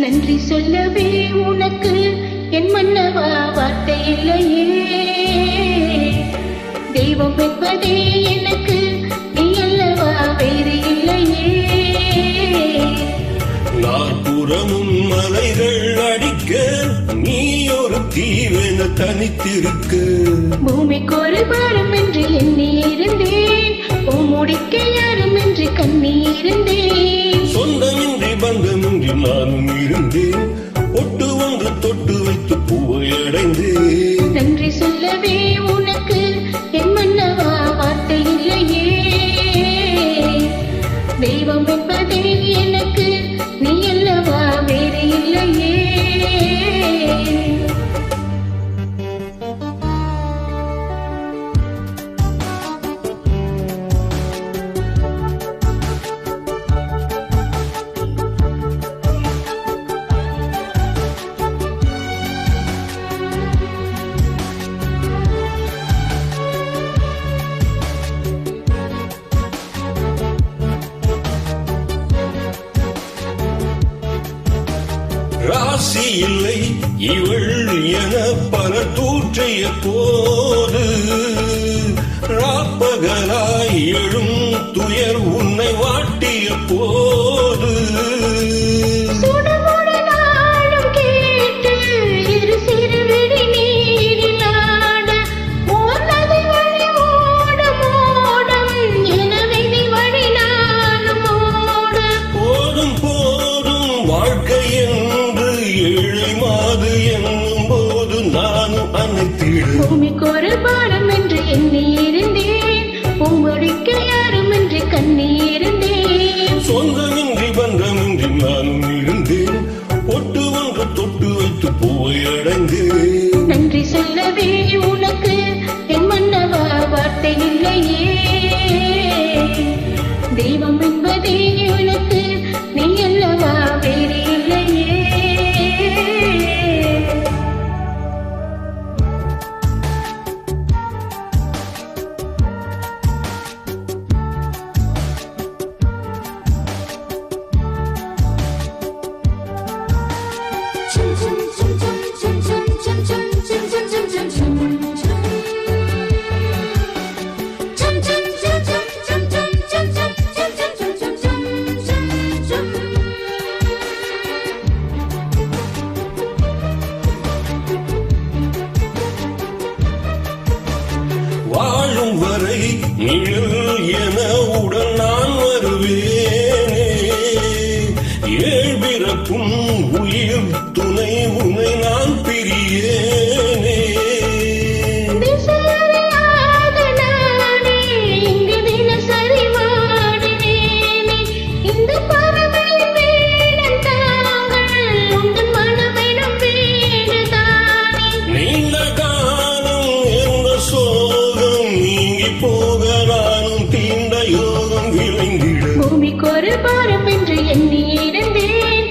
நன்றி சொல்லவே உனக்கு என் மன்னவா வார்த்தை இல்லையே. தெய்வம் என்பதே எனக்கு நீ அல்லவா வேறு இல்லையே. நாற்புறமும் மலைகள் அடிக்க நீ ஒரு தீவென தனித்திருக்க. பூமிக்கு ஒரு பாரம் என்று எண்ணி இருந்தேன், முடிக்க யாரும் என்று கண்ணி இருந்தேன். சொந்தமின்றி பந்தமின்றி நானும் இருந்தேன், ஒட்டு ஒன்று தொட்டு வைத்து பூவை அடைந்தேன். நன்றி சொல்லவே உனக்கு என் மன்னவா வார்த்தை இல்லையே. தெய்வம் என்பதே எனக்கு நீ அல்லவா வேறு இல்லையே. ராசி இல்லை இவள் என பல தூற்றிய போது, ராப்பகலாய் எழும் துயர் உன்னை வாட்டிய போது, பூமிக்கு ஒரு பாரம் என்று எண்ணி இருந்தேன், பூங்கொடிக்க யாரும் என்று கண்ணி இருந்தேன். சொந்தமின்றி பந்தமின்றி நானும் இருந்தேன், ஒட்டு ஒன்று தொட்டு வைத்து பூவை அடைந்தேன். நன்றி சொல்லவே உனக்கு என் மன்னவா வார்த்தை இல்லையே. தெய்வம் என்பதே உனக்கு நீ அல்லவா வேறு இல்லையே. வாழும் வரை நிழல் என உடன் நான் வருவேனே. ஏழ்பிறப்பும் உயிர் துணை உன்னை நான் பிரியேனே. பூமிக்கு ஒரு பாரம் என்று எண்ணி இருந்தேன்,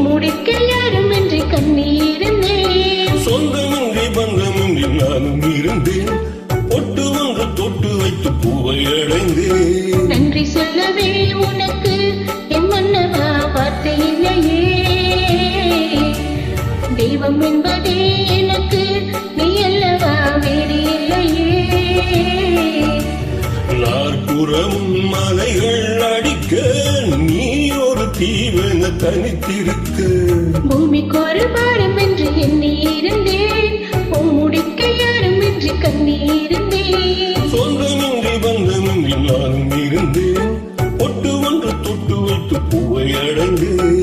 முடிக்க யாரும் என்று கண்ணி இருந்தேன். சொந்தமின்றி பந்தமின்றி நானும் இருந்தேன், ஒட்டு ஒன்று தொட்டு வைத்து பூவை அடைந்தேன். நன்றி சொல்லவே உனக்கு என் மன்னவா வார்த்தை இல்லையே. தெய்வம் என்பதே எனக்கு நீ அல்லவா வேறு இல்லையே. நாற்புறமும் மலைகள் அடிக்க நீ ஒரு தீவென தனித்திருக்க. பூமிக்கு ஒரு பாரம் என்று எண்ணி இருந்தேன், முடிக்க யாரும் என்று கண்ணி இருந்தேன். சொந்தமின்றி பந்தமின்றி நானும் இருந்தேன், ஒட்டு ஒன்று தொட்டு வைத்து பூவை அடைந்தேன்.